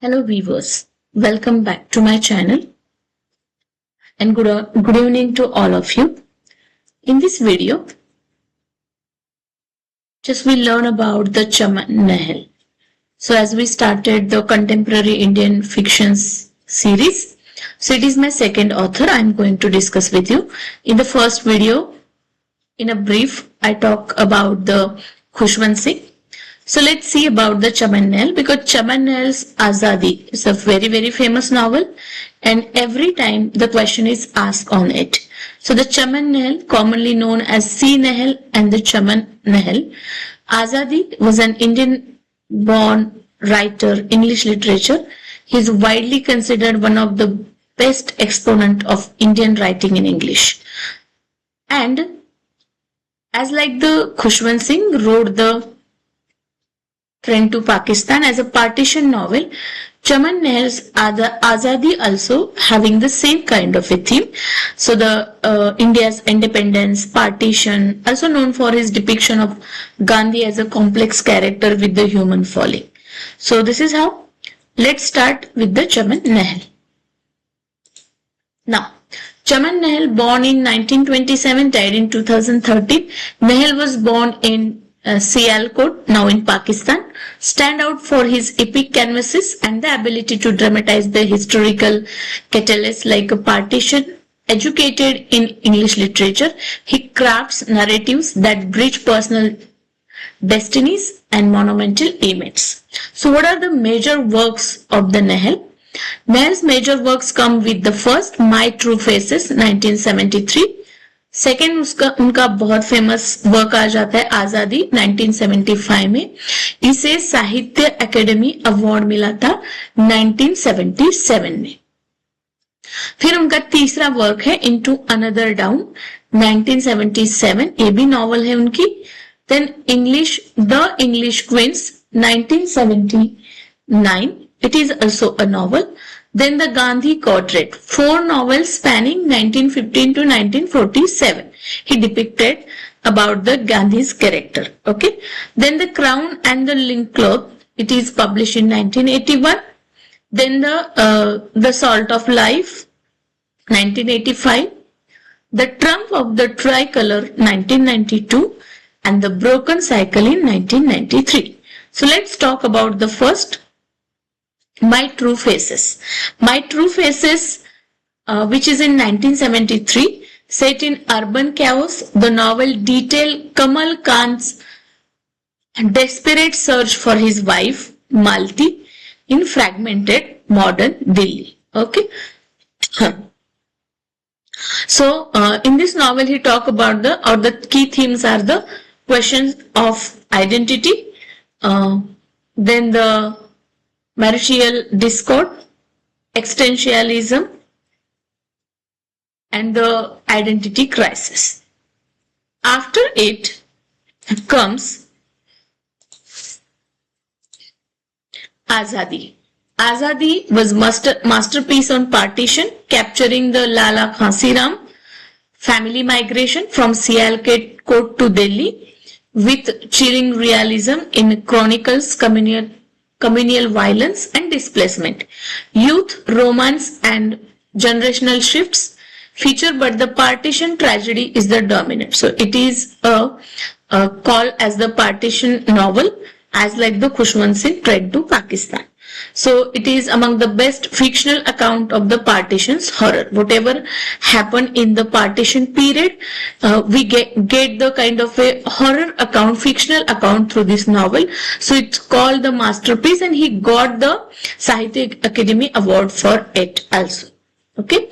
Hello viewers, welcome back to my channel and good evening to all of you. In this video, just we learn about the Chaman Nahal. So as we started the contemporary Indian fictions series, so it is my second author I am going to discuss with you. In the first video, in a brief, I talk about the Khushwant Singh. So let's see about the Chaman Nahal, because Chaman Nahal's Azadi is a very famous novel and every time the question is asked on it. So the Chaman Nahal, commonly known as Sea Nahal and the Chaman Nahal. Azadi was an Indian born writer, English literature. He is widely considered one of the best exponent of Indian writing in English. And as like the Khushwant Singh wrote the Train to Pakistan as a partition novel, Chaman Nahal's Azadi also having the same kind of a theme. So the India's independence, partition, also known for his depiction of Gandhi as a complex character with the human folly. So this is how. Let's start with the Chaman Nahal. Now, Chaman Nahal, born in 1927, died in 2013. Nahal was born in Sialkot, now in Pakistan, stand out for his epic canvases and the ability to dramatize the historical catalyst like a partition. Educated in English literature, he crafts narratives that bridge personal destinies and monumental events. So what are the major works of the Nahal? Nahal's major works come with the first, My True Faces, 1973. Second उनका बहुत famous work आ जाता है आजादी 1975 में. इसे साहित्य academy award मिला था 1977 में. फिर उनका तीसरा वर्क है इनटू अनदर डाउन 1977, ये भी नॉवल है उनकी. Then the English queens 1979, it is also a novel. Then the Gandhi Portrait, 4 novels spanning 1915 to 1947. He depicted about the Gandhi's character. Okay. Then the Crown and the Link Cloth, it is published in 1981. Then the Salt of Life, 1985. The Trump of the Tricolor, 1992. And the Broken Cycle in 1993. So let's talk about the first, My True Faces. My True Faces, which is in 1973, set in urban chaos, the novel details Kamal Khan's desperate search for his wife, Malti, in fragmented modern Delhi. Okay. So, in this novel, he talk about the key themes are the questions of identity, then the marital discord, existentialism, and the identity crisis. After it comes Azadi. Azadi was masterpiece on partition, capturing the Lala Khansi Ram family migration from Sialkot to Delhi with chilling realism in chronicles communal violence and displacement, youth, romance and generational shifts feature, but the partition tragedy is the dominant. So it is a call as the partition novel, as like the Khushwant Singh Train to Pakistan. So it is among the best fictional account of the partition's horror. Whatever happened in the partition period, we get the kind of a horror account, fictional account through this novel. So it's called the masterpiece and he got the Sahitya Academy Award for it also. Okay.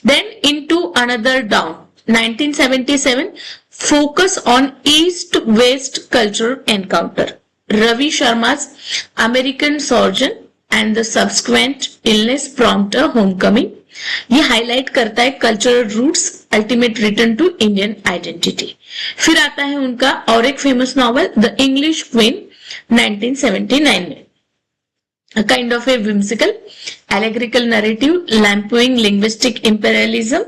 Then into Another Down, 1977, focus on East-West cultural encounter. Ravi Sharma's American Sojourn and the subsequent illness prompt a homecoming. ये highlight करता है cultural roots, ultimate return to Indian identity. फिर आता है उनका और एक famous novel the English queen 1979 में. A kind of a whimsical, allegorical narrative lampooning linguistic imperialism.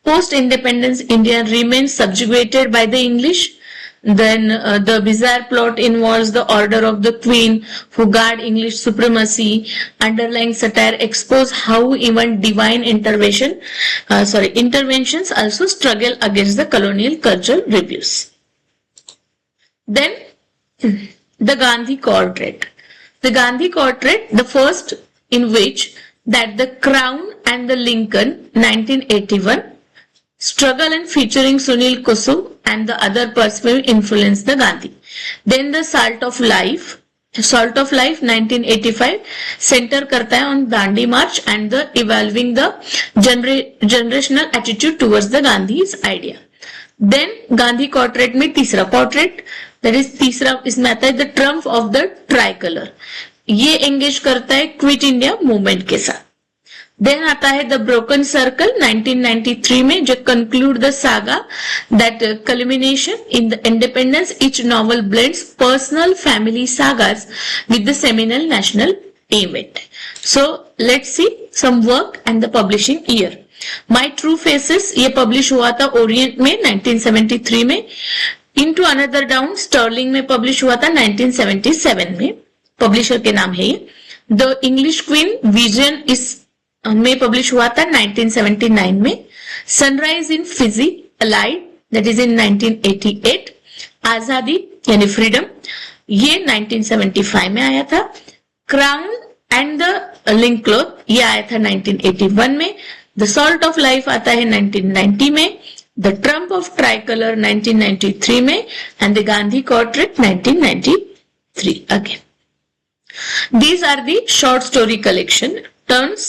Post-independence India remains subjugated by the English. Then the bizarre plot involves the order of the queen who guard English supremacy. Underlying satire expose how even divine interventions also struggle against the colonial cultural reviews. Then the Gandhi Portrait. The Gandhi Portrait, the first in which that the Crown and the Lincoln 1981 struggle and featuring Sunil Kusum and the other perspective influenced the Gandhi. Then the Salt of Life 1985 center करता है on Dandi March and the evolving the generational attitude towards the Gandhi's idea. Then Gandhi Portrait में तीसरा portrait, that is तीसरा इसमें आता है the triumph of the tricolor. ये engage करता है क्विट इंडिया मूवमेंट के साथ. देन आता है द ब्रोकन सर्कल 1993 में, जो conclude the saga that culmination in the independence. Each novel blends personal family sagas with the seminal national event. So let's see some work and the publishing year. My true faces ये publish हुआ था Orient में 1973 में. Into another dawn Sterling में publish हुआ था 1977 में. Publisher के नाम है ये. द इंग्लिश क्वीन विजन इस में पब्लिश हुआ था 1979 में. Sunrise in Fiji allied that is in 1988. आजादी यानी फ्रीडम ये 1975 में आया था. Crown and the link cloth ये आया था 1981 में. द सॉल्ट ऑफ लाइफ आता है 1990 में. द ट्रम्प ऑफ ट्राइकलर 1993 में and the Gandhi portrait 1993 again. These are the short story collection. Turns,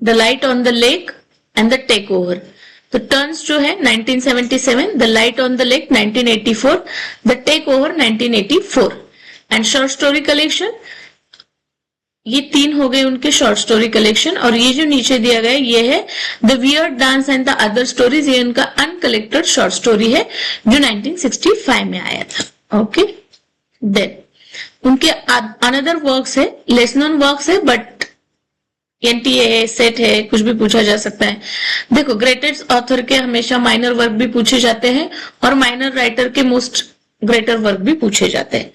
The Light on the Lake and The Takeover. तो turns जो है 1977, The Light on the Lake 1984, The Takeover 1984. And short story collection ये तीन हो गए उनके short story collection. और ये जो नीचे दिया गया ये है the weird dance and the other stories. ये उनका अनकलेक्टेड शॉर्ट स्टोरी है जो 1965 में आया था. ओके. देन उनके अनदर वर्क्स है, लेस नोन वर्क्स है बट एनटीए है, सेट है, कुछ भी पूछा जा सकता है. देखो ग्रेटेस्ट ऑथर के हमेशा माइनर वर्क भी पूछे जाते हैं और माइनर राइटर के मोस्ट ग्रेटर वर्क भी पूछे जाते हैं.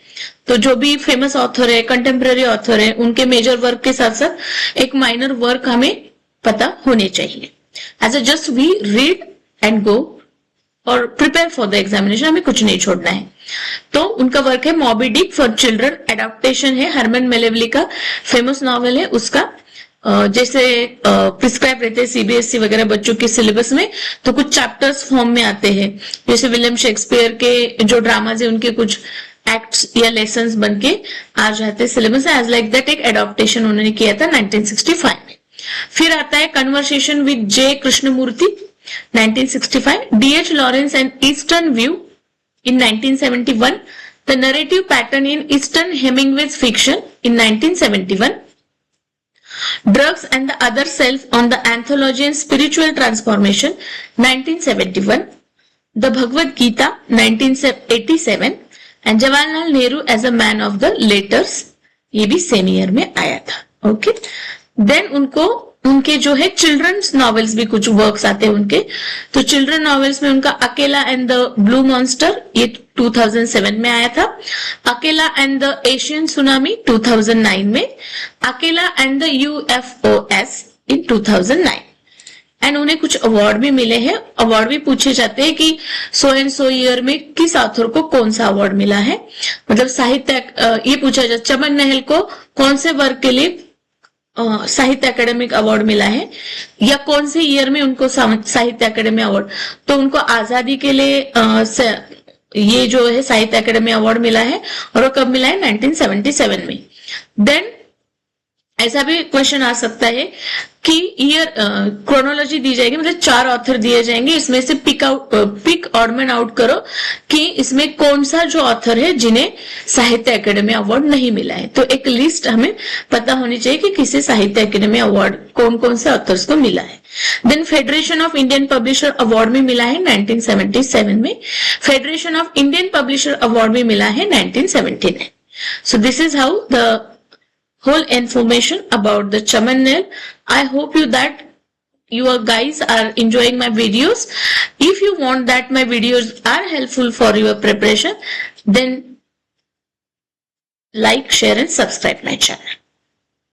तो जो भी फेमस ऑथर है, कंटेम्प्रेरी ऑथर है, उनके मेजर वर्क के साथ साथ एक माइनर वर्क हमें पता होने चाहिए. As a just we read and go और प्रिपेयर फॉर द एग्जामिनेशन, हमें कुछ नहीं छोड़ना है. तो उनका वर्क है मॉबी डिक फॉर चिल्ड्रन. एडाप्टेशन है हरमन मेलेवली का फेमस नॉवेल है उसका. जैसे प्रिस्क्राइब रहते हैं सीबीएसई वगैरह बच्चों के सिलेबस में, तो कुछ चैप्टर्स फॉर्म में आते हैं. जैसे विलियम शेक्सपियर के जो ड्रामाज है उनके कुछ एक्ट्स या लेसन्स बन के आ जाते हैं सिलेबस. एज लाइक दैट एक एडाप्टेशन उन्होंने किया था 1965 में. फिर आता है conversation with J Krishnamurti 1965. DH Lawrence and eastern view in 1971. The narrative pattern in Eastern Hemingway's fiction in 1971. Drugs and the Other Self on the Anthology and Spiritual Transformation 1971. The Bhagavad Gita 1987. And Jawaharlal Nehru as a Man of the Letters ये भी same year में आया था. Okay. Then उनके जो है children's novels भी कुछ वर्क्स आते हैं उनके. तो चिल्ड्रन नॉवेल्स में उनका अकेला एंड द ब्लू मॉन्स्टर ये 2007 में आया था. अकेला एंड द एशियन सुनामी 2009 में. अकेला एंड द यूएफओएस इन 2009. एंड उन्हें कुछ अवार्ड भी मिले हैं. अवार्ड भी पूछे जाते हैं कि सो एंड सो ईयर में किस ऑथर को कौन सा अवार्ड मिला है. मतलब साहित्य ये पूछा जाता है चमन नहल को कौन से वर्क के लिए साहित्य अकेडमिक अवार्ड मिला है या कौन से ईयर में उनको साहित्य अकेडमी अवार्ड. तो उनको आजादी के लिए ये जो है साहित्य अकेडमी अवार्ड मिला है और वो कब मिला है 1977 में. देन ऐसा भी क्वेश्चन आ सकता है कि ईयर क्रोनोलॉजी दी जाएगी, मतलब 4 ऑथर दिए जाएंगे, इसमें से पिक ऑर्डमेंट आउट करो कि इसमें कौन सा जो ऑथर है जिन्हें साहित्य अकेडमी अवार्ड नहीं मिला है. तो एक लिस्ट हमें पता होनी चाहिए कि किसे साहित्य अकेडमी अवार्ड कौन कौन से ऑथर्स को मिला है. Then federation of Indian publisher award भी मिला है 1977 में. Federation of Indian publisher award भी मिला है 1979. So this is how the whole information about the Chaman Nair. I hope you that you guys are enjoying my videos. If you want that my videos are helpful for your preparation, then like, share and subscribe my channel.